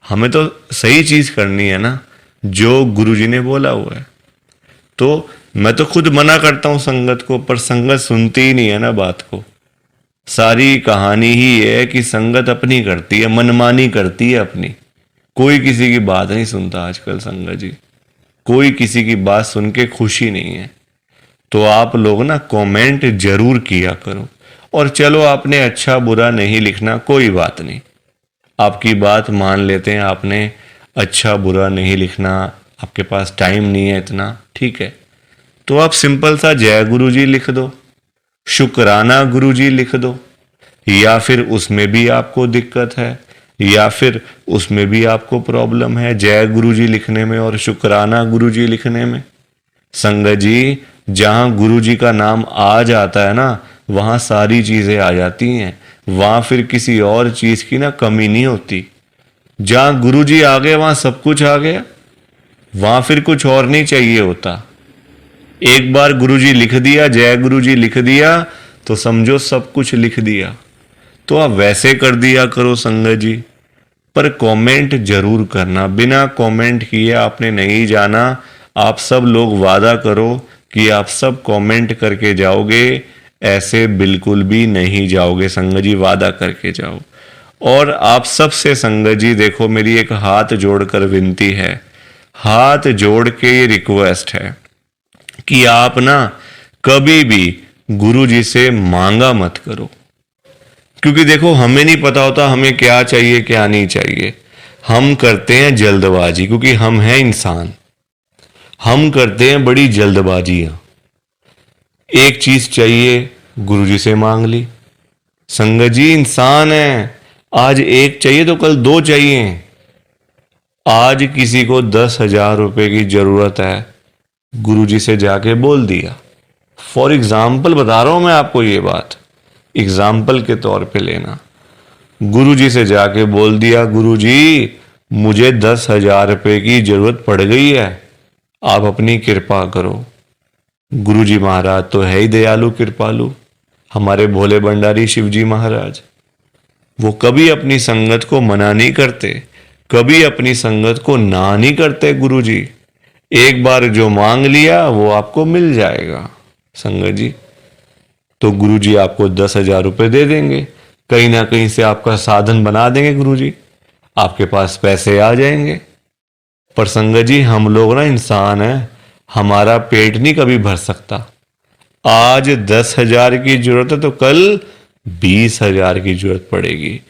हमें तो सही चीज करनी है ना, जो गुरु जी ने बोला हुआ है। तो मैं तो खुद मना करता हूं संगत को, पर संगत सुनती ही नहीं है ना बात को। सारी कहानी ही है कि संगत अपनी करती है, मनमानी करती है अपनी, कोई किसी की बात नहीं सुनता आजकल संगत जी, कोई किसी की बात सुन के खुशी नहीं है। तो आप लोग ना कमेंट जरूर किया करो। और चलो आपने अच्छा बुरा नहीं लिखना, कोई बात नहीं, आपकी बात मान लेते हैं, आपने अच्छा बुरा नहीं लिखना, आपके पास टाइम नहीं है इतना, ठीक है। तो आप सिंपल सा जय गुरु जी लिख दो, शुक्राना गुरु जी लिख दो, या फिर उसमें भी आपको दिक्कत है, या फिर उसमें भी आपको प्रॉब्लम है जय गुरु जी लिखने में और शुक्राना गुरु जी लिखने में। संगत जी जहां गुरु जी का नाम आ जाता है ना, वहां सारी चीजें आ जाती हैं, वहां फिर किसी और चीज की ना कमी नहीं होती। जहां गुरु जी आ गए वहां सब कुछ आ गया, वहां फिर कुछ और नहीं चाहिए होता। एक बार गुरुजी लिख दिया, जय गुरुजी लिख दिया, तो समझो सब कुछ लिख दिया। तो आप वैसे कर दिया करो संगत जी, पर कमेंट जरूर करना। बिना कमेंट किए आपने नहीं जाना। आप सब लोग वादा करो कि आप सब कमेंट करके जाओगे, ऐसे बिल्कुल भी नहीं जाओगे संगत जी, वादा करके जाओ। और आप सबसे संगत जी देखो, मेरी एक हाथ जोड़कर विनती है, हाथ जोड़ के ये रिक्वेस्ट है कि आप ना कभी भी गुरु जी से मांगा मत करो। क्योंकि देखो, हमें नहीं पता होता हमें क्या चाहिए क्या नहीं चाहिए। हम करते हैं जल्दबाजी, क्योंकि हम हैं इंसान, हम करते हैं बड़ी जल्दबाजियां। एक चीज चाहिए, गुरु जी से मांग ली। संगत जी इंसान है, आज एक चाहिए तो कल दो चाहिए। आज किसी को 10,000 रुपए की जरूरत है, गुरुजी से जाके बोल दिया। फॉर एग्जाम्पल बता रहा हूं मैं आपको, ये बात एग्जाम्पल के तौर पे लेना। गुरुजी से जाके बोल दिया, गुरुजी मुझे 10,000 रुपए की जरूरत पड़ गई है, आप अपनी कृपा करो। गुरुजी महाराज तो है ही दयालु कृपालु, हमारे भोले भंडारी शिवजी महाराज। वो कभी अपनी संगत को मना नहीं करते, कभी अपनी संगत को ना नहीं करते गुरुजी। एक बार जो मांग लिया वो आपको मिल जाएगा संगत जी। तो गुरुजी आपको 10,000 रुपए दे देंगे, कहीं ना कहीं से आपका साधन बना देंगे गुरुजी, आपके पास पैसे आ जाएंगे। पर संगत जी हम लोग ना इंसान हैं, हमारा पेट नहीं कभी भर सकता। आज 10,000 की जरूरत है तो कल 20,000 की जरूरत पड़ेगी,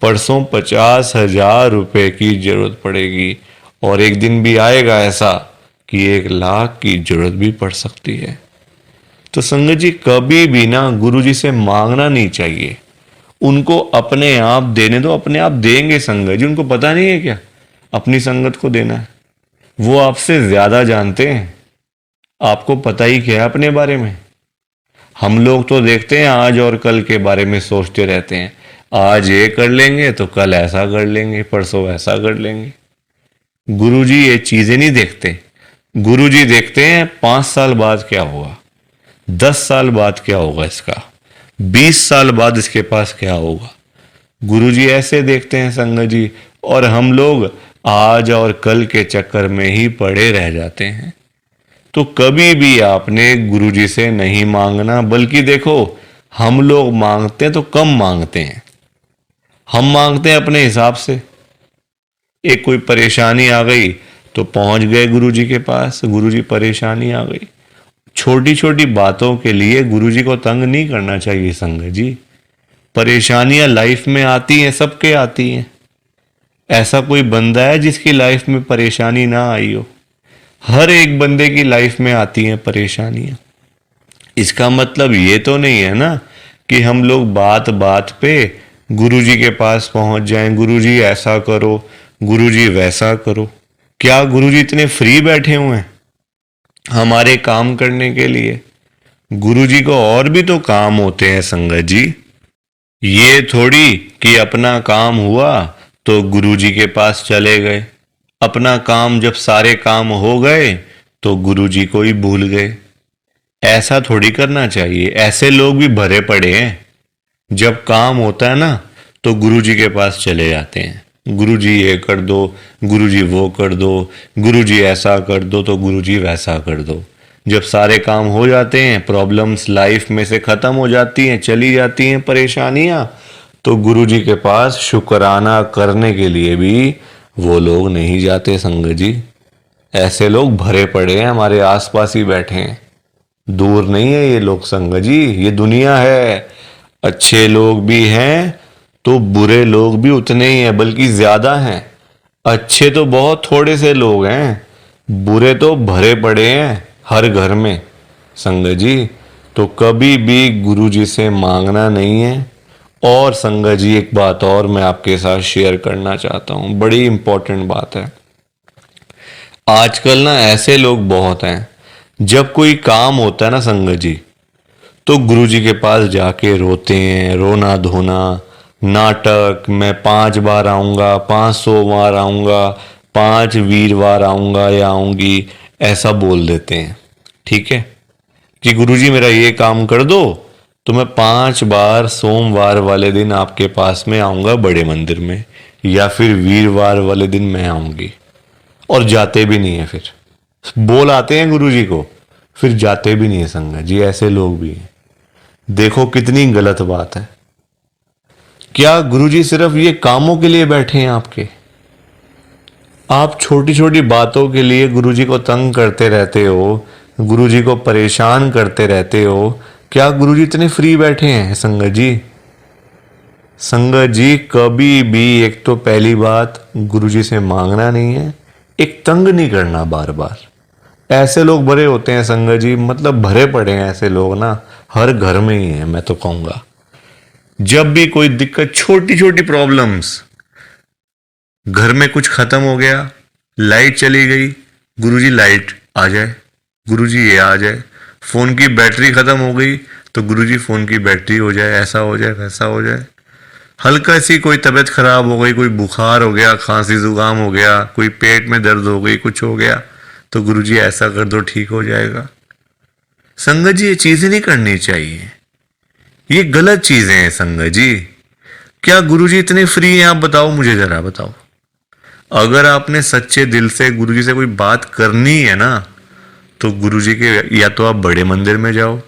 परसों 50,000 रुपए की जरूरत पड़ेगी, और एक दिन भी आएगा ऐसा कि 1,00,000 की जरूरत भी पड़ सकती है। तो संगत जी कभी भी ना गुरुजी से मांगना नहीं चाहिए, उनको अपने आप देने दो, अपने आप देंगे संगत जी। उनको पता नहीं है क्या अपनी संगत को देना है? वो आपसे ज्यादा जानते हैं, आपको पता ही क्या है अपने बारे में। हम लोग तो देखते हैं आज और कल के बारे में सोचते रहते हैं, आज ये कर लेंगे तो कल ऐसा कर लेंगे, परसों ऐसा कर लेंगे। गुरुजी ये चीजें नहीं देखते। गुरुजी देखते हैं 5 साल बाद क्या होगा, 10 साल बाद क्या होगा इसका, 20 साल बाद इसके पास क्या होगा। गुरुजी ऐसे देखते हैं संगत जी, और हम लोग आज और कल के चक्कर में ही पड़े रह जाते हैं। तो कभी भी आपने गुरुजी से नहीं मांगना, बल्कि देखो हम लोग मांगते हैं तो कम मांगते हैं, हम मांगते हैं अपने हिसाब से। एक कोई परेशानी आ गई तो पहुंच गए गुरुजी के पास, गुरुजी परेशानी आ गई। छोटी छोटी बातों के लिए गुरुजी को तंग नहीं करना चाहिए संगत जी। परेशानियां लाइफ में आती हैं, सबके आती हैं। ऐसा कोई बंदा है जिसकी लाइफ में परेशानी ना आई हो? हर एक बंदे की लाइफ में आती हैं परेशानियां। इसका मतलब ये तो नहीं है ना कि हम लोग बात बात पे गुरुजी के पास पहुंच जाएं, गुरुजी ऐसा करो, गुरुजी वैसा करो। क्या गुरुजी इतने फ्री बैठे हुए हैं हमारे काम करने के लिए? गुरुजी को और भी तो काम होते हैं संगत जी। ये थोड़ी कि अपना काम हुआ तो गुरुजी के पास चले गए, अपना काम जब सारे काम हो गए तो गुरुजी को ही भूल गए। ऐसा थोड़ी करना चाहिए। ऐसे लोग भी भरे पड़े हैं, जब काम होता है ना तो गुरुजी के पास चले जाते हैं, गुरुजी ये कर दो, गुरुजी वो कर दो, गुरुजी ऐसा कर दो तो गुरुजी वैसा कर दो। जब सारे काम हो जाते हैं, प्रॉब्लम्स लाइफ में से खत्म हो जाती हैं, चली जाती हैं परेशानियां, तो गुरुजी के पास शुक्राना करने के लिए भी वो लोग नहीं जाते संगत जी। ऐसे लोग भरे पड़े हैं, हमारे आसपास ही बैठे हैं, दूर नहीं है ये लोग संगत जी। ये दुनिया है, अच्छे लोग भी हैं तो बुरे लोग भी उतने ही हैं, बल्कि ज्यादा हैं। अच्छे तो बहुत थोड़े से लोग हैं, बुरे तो भरे पड़े हैं हर घर में संगत जी। तो कभी भी गुरुजी से मांगना नहीं है। और संगत जी एक बात और मैं आपके साथ शेयर करना चाहता हूं, बड़ी इंपॉर्टेंट बात है। आजकल ना ऐसे लोग बहुत हैं, जब कोई काम होता है ना संगत जी, तो गुरुजी के पास जाके रोते हैं, रोना धोना, नाटक, मैं 5 बार आऊंगा, 500 बार आऊंगा, 5 वीरवार आऊँगा या आऊँगी, ऐसा बोल देते हैं। ठीक है कि गुरुजी मेरा ये काम कर दो, तो मैं 5 बार सोमवार वाले दिन आपके पास में आऊँगा बड़े मंदिर में, या फिर वीरवार वाले दिन मैं आऊँगी। और जाते भी नहीं है, फिर बोल आते हैं गुरुजी को, फिर जाते भी नहीं है संगत जी। ऐसे लोग भी हैं। देखो कितनी गलत बात है। क्या गुरुजी सिर्फ ये कामों के लिए बैठे हैं आपके? आप छोटी छोटी बातों के लिए गुरुजी को तंग करते रहते हो, गुरुजी को परेशान करते रहते हो। क्या गुरुजी इतने फ्री बैठे हैं संगत जी? संगत जी कभी भी, एक तो पहली बात, गुरुजी से मांगना नहीं है, एक तंग नहीं करना बार बार। ऐसे लोग भरे होते हैं संगत जी, मतलब भरे पड़े हैं ऐसे लोग ना, हर घर में ही है मैं तो कहूंगा। जब भी कोई दिक्कत, छोटी छोटी प्रॉब्लम्स, घर में कुछ खत्म हो गया, लाइट चली गई, गुरुजी लाइट आ जाए, गुरुजी ये आ जाए। फोन की बैटरी खत्म हो गई तो गुरुजी फोन की बैटरी हो जाए, ऐसा हो जाए, वैसा हो जाए। हल्का सी कोई तबीयत खराब हो गई, कोई बुखार हो गया, खांसी जुकाम हो गया, कोई पेट में दर्द हो गई, कुछ हो गया, तो गुरुजी ऐसा कर दो, ठीक हो जाएगा। संगत जी ये चीजें नहीं करनी चाहिए, ये गलत चीजें हैं संगत जी। क्या गुरुजी इतने फ्री हैं? आप बताओ, मुझे जरा बताओ। अगर आपने सच्चे दिल से गुरुजी से कोई बात करनी है ना, तो गुरुजी के या तो आप बड़े मंदिर में जाओ,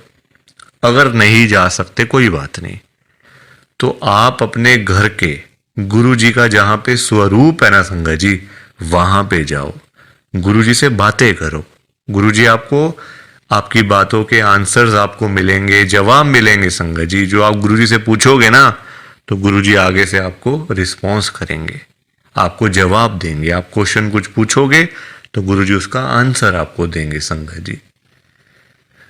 अगर नहीं जा सकते कोई बात नहीं, तो आप अपने घर के गुरुजी का जहां पे स्वरूप है ना संगत जी, वहां पे जाओ, गुरुजी से बातें करो। गुरुजी आपको, आपकी बातों के आंसर्स आपको मिलेंगे, जवाब मिलेंगे संगत जी। जो आप गुरुजी से पूछोगे ना, तो गुरुजी आगे से आपको रिस्पॉन्स करेंगे, आपको जवाब देंगे। आप क्वेश्चन कुछ पूछोगे तो गुरुजी उसका आंसर आपको देंगे संगत जी।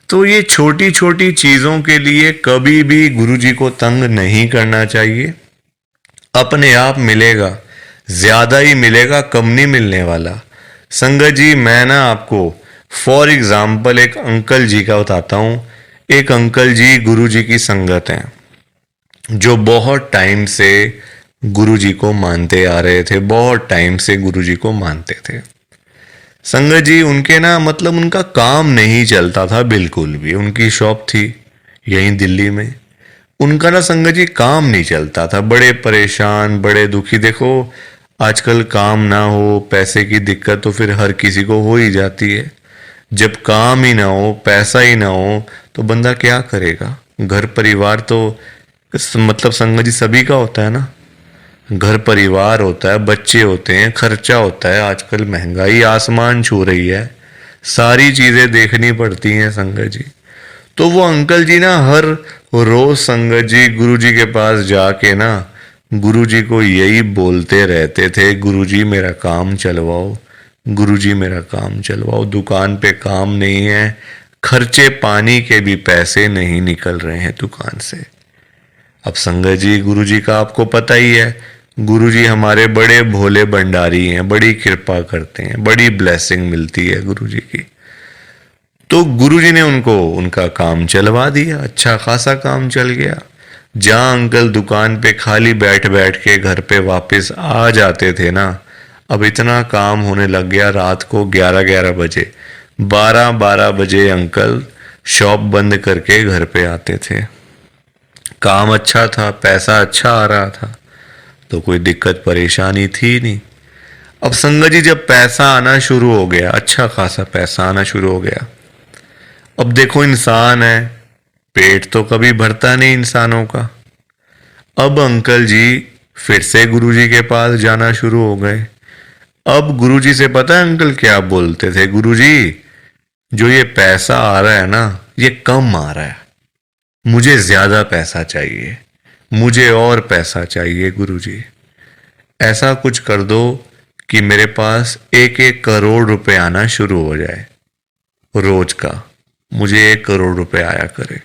तो ये छोटी छोटी चीजों के लिए कभी भी गुरुजी को तंग नहीं करना चाहिए। अपने आप मिलेगा, ज्यादा ही मिलेगा, कम नहीं मिलने वाला संगत जी। मैं ना आपको फॉर एग्जाम्पल एक अंकल जी का बताता हूं। एक अंकल जी गुरुजी की संगत हैं, जो बहुत टाइम से गुरुजी को मानते आ रहे थे, बहुत टाइम से गुरुजी को मानते थे संगत जी। उनके ना, मतलब उनका काम नहीं चलता था बिल्कुल भी। उनकी शॉप थी यहीं दिल्ली में, उनका ना संगत जी काम नहीं चलता था, बड़े परेशान, बड़े दुखी। देखो आजकल काम ना हो, पैसे की दिक्कत तो फिर हर किसी को हो ही जाती है। जब काम ही ना हो, पैसा ही ना हो, तो बंदा क्या करेगा? घर परिवार तो मतलब संगत जी सभी का होता है ना, घर परिवार होता है, बच्चे होते हैं, खर्चा होता है। आजकल महंगाई आसमान छू रही है, सारी चीजें देखनी पड़ती हैं संगत जी। तो वो अंकल जी ना हर रोज संगत जी गुरुजी के पास जाके ना गुरुजी को यही बोलते रहते थे, गुरुजी मेरा काम चलवाओ, गुरुजी मेरा काम चलवाओ। दुकान पे काम नहीं है, खर्चे पानी के भी पैसे नहीं निकल रहे हैं दुकान से। अब संगत जी गुरुजी का आपको पता ही है, गुरुजी हमारे बड़े भोले भंडारी हैं, बड़ी कृपा करते हैं, बड़ी ब्लेसिंग मिलती है गुरुजी की। तो गुरुजी ने उनको उनका काम चलवा दिया, अच्छा खासा काम चल गया। जहां अंकल दुकान पे खाली बैठ बैठ के घर पे वापस आ जाते थे ना, अब इतना काम होने लग गया, रात को 11-11 बजे, 12-12 बजे अंकल शॉप बंद करके घर पे आते थे। काम अच्छा था, पैसा अच्छा आ रहा था, तो कोई दिक्कत परेशानी थी नहीं। अब संगत जी जब पैसा आना शुरू हो गया, अच्छा खासा पैसा आना शुरू हो गया, अब देखो इंसान है, पेट तो कभी भरता नहीं इंसानों का। अब अंकल जी फिर से गुरुजी के पास जाना शुरू हो गए। अब गुरुजी से पता है अंकल क्या बोलते थे? गुरुजी जो ये पैसा आ रहा है ना, ये कम आ रहा है, मुझे ज्यादा पैसा चाहिए, मुझे और पैसा चाहिए गुरुजी। ऐसा कुछ कर दो कि मेरे पास 1-1 करोड़ रुपए आना शुरू हो जाए रोज का, मुझे 1 करोड़ रुपए आया करे।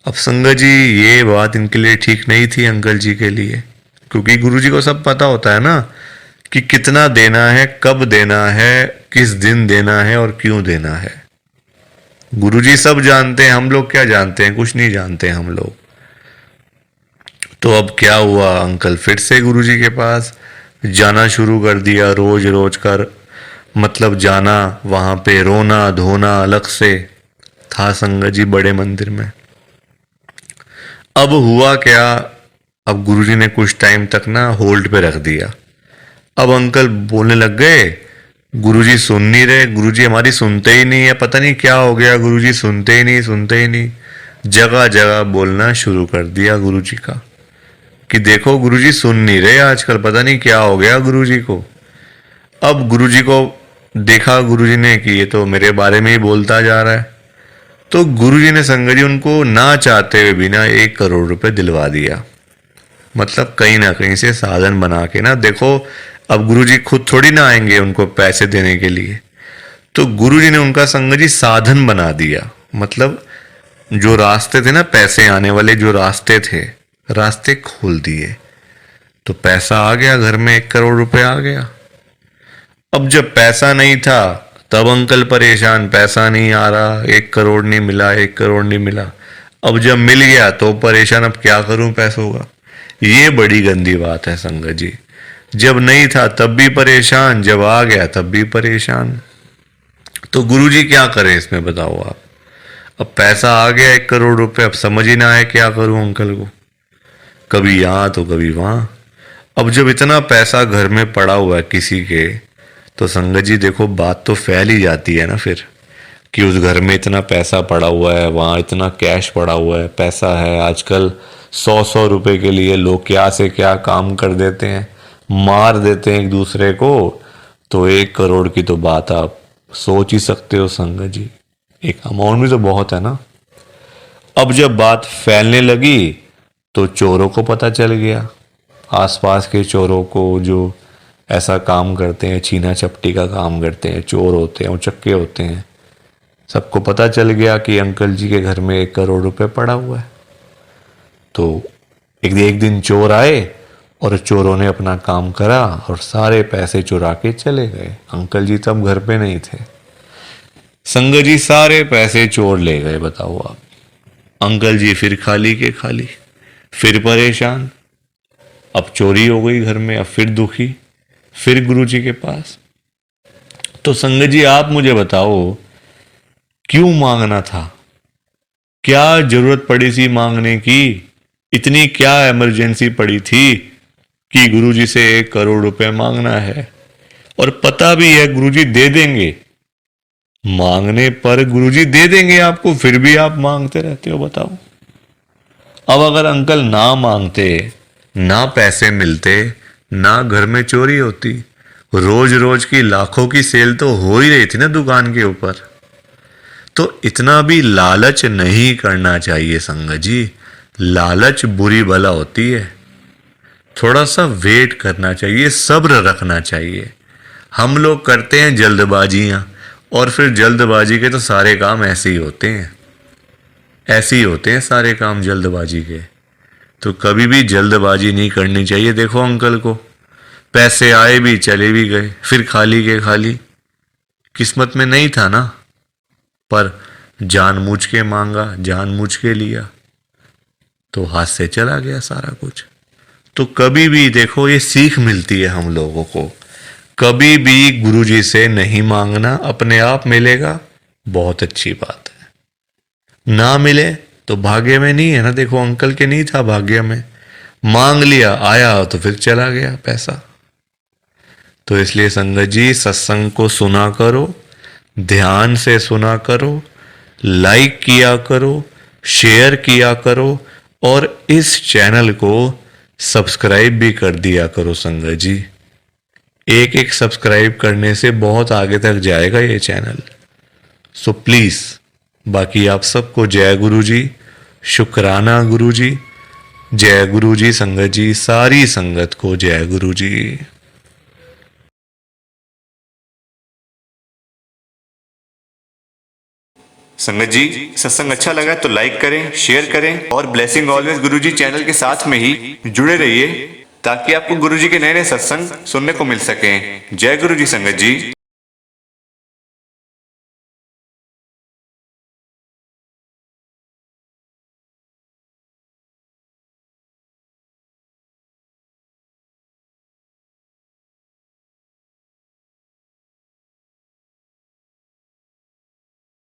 अब संगत जी ये बात इनके लिए ठीक नहीं थी अंकल जी के लिए, क्योंकि गुरुजी को सब पता होता है ना कि कितना देना है, कब देना है, किस दिन देना है और क्यों देना है। गुरुजी सब जानते हैं, हम लोग क्या जानते हैं? कुछ नहीं जानते हम लोग। तो अब क्या हुआ, अंकल फिर से गुरुजी के पास जाना शुरू कर दिया रोज रोज कर, मतलब जाना, वहां पे रोना धोना अलग से था संगत जी बड़े मंदिर में। अब हुआ क्या, अब गुरुजी ने कुछ टाइम तक ना होल्ड पे रख दिया। अब अंकल बोलने लग गए, गुरुजी सुन नहीं रहे, गुरुजी हमारी सुनते ही नहीं है, पता नहीं क्या हो गया, गुरुजी सुनते ही नहीं, सुनते ही नहीं। जगह जगह बोलना शुरू कर दिया गुरुजी का कि देखो गुरुजी सुन नहीं रहे आजकल, पता नहीं क्या हो गया गुरुजी को। अब गुरुजी को देखा गुरुजी ने कि ये तो मेरे बारे में ही बोलता जा रहा है, तो गुरुजी ने संगत जी उनको ना चाहते हुए भी ना 1 करोड़ रुपए दिलवा दिया। मतलब कहीं ना कहीं से साधन बना के ना, देखो अब गुरुजी खुद थोड़ी ना आएंगे उनको पैसे देने के लिए, तो गुरुजी ने उनका संगत जी साधन बना दिया। मतलब जो रास्ते थे ना पैसे आने वाले, जो रास्ते थे, रास्ते खोल दिए, तो पैसा आ गया घर में, 1 करोड़ रुपए आ गया। अब जब पैसा नहीं था तब अंकल परेशान, पैसा नहीं आ रहा, 1 करोड़ नहीं मिला, 1 करोड़ नहीं मिला। अब जब मिल गया तो परेशान, अब क्या करूं पैसों का। ये बड़ी गंदी बात है संगत जी। जब नहीं था तब भी परेशान, जब आ गया तब भी परेशान। तो गुरुजी क्या करें इसमें बताओ आप। अब पैसा आ गया 1 करोड़ रुपए, अब समझ ही ना आए क्या करूं अंकल को, कभी यहां तो कभी वहां। अब जब इतना पैसा घर में पड़ा हुआ है किसी के, तो संगत जी देखो बात तो फैल ही जाती है ना फिर, कि उस घर में इतना पैसा पड़ा हुआ है, वहाँ इतना कैश पड़ा हुआ है, पैसा है। आजकल 100-100 रुपए के लिए लोग क्या से क्या काम कर देते हैं, मार देते हैं एक दूसरे को। तो 1 करोड़ की तो बात आप सोच ही सकते हो संगत जी, एक अमाउंट भी तो बहुत है ना। अब जब बात फैलने लगी तो चोरों को पता चल गया, आसपास के चोरों को, जो ऐसा काम करते हैं, छीना चपटी का काम करते हैं, चोर होते हैं, उचक्के होते हैं, सबको पता चल गया कि अंकल जी के घर में 1 करोड़ रुपए पड़ा हुआ है। तो एक दिन चोर आए और चोरों ने अपना काम करा और सारे पैसे चुरा के चले गए। अंकल जी तब घर पे नहीं थे। संगत जी सारे पैसे चोर ले गए, बताओ आप। अंकल जी फिर खाली के खाली, फिर परेशान। अब चोरी हो गई घर में, अब फिर दुखी, फिर गुरुजी के पास। तो संगत जी आप मुझे बताओ क्यों मांगना था, क्या जरूरत पड़ी थी मांगने की, इतनी क्या इमरजेंसी पड़ी थी कि गुरुजी से 1 करोड़ रुपए मांगना है। और पता भी है गुरुजी दे देंगे, मांगने पर गुरुजी दे देंगे आपको, फिर भी आप मांगते रहते हो, बताओ। अब अगर अंकल ना मांगते, ना पैसे मिलते, ना घर में चोरी होती, रोज रोज की लाखों की सेल तो हो ही रही थी ना दुकान के ऊपर। तो इतना भी लालच नहीं करना चाहिए संगत जी, लालच बुरी बला होती है। थोड़ा सा वेट करना चाहिए, सब्र रखना चाहिए। हम लोग करते हैं जल्दबाजियां, और फिर जल्दबाजी के तो सारे काम ऐसे ही होते हैं, ऐसे ही होते हैं सारे काम जल्दबाजी के। तो कभी भी जल्दबाजी नहीं करनी चाहिए। देखो अंकल को पैसे आए भी चले भी गए, फिर खाली के खाली। किस्मत में नहीं था ना, पर जानबूझ के मांगा, जानबूझ के लिया, तो हाथ से चला गया सारा कुछ। तो कभी भी देखो ये सीख मिलती है हम लोगों को, कभी भी गुरुजी से नहीं मांगना, अपने आप मिलेगा, बहुत अच्छी बात है। ना मिले तो भाग्य में नहीं है ना। देखो अंकल के नहीं था भाग्य में, मांग लिया, आया तो फिर चला गया पैसा। तो इसलिए संगत जी सत्संग को सुना करो, ध्यान से सुना करो, लाइक किया करो, शेयर किया करो, और इस चैनल को सब्सक्राइब भी कर दिया करो संगत जी। एक एक सब्सक्राइब करने से बहुत आगे तक जाएगा ये चैनल। सो प्लीज, बाकी आप सबको जय गुरु जी, शुक्राना गुरु जी, जय गुरु जी संगत जी, सारी संगत को जय गुरु जी। संगत जी सत्संग अच्छा लगा तो लाइक करें, शेयर करें, और ब्लेसिंग ऑलवेज गुरुजी चैनल के साथ में ही जुड़े रहिए, ताकि आपको गुरुजी के नए नए सत्संग सुनने को मिल सकें। जय गुरु जी संगत जी।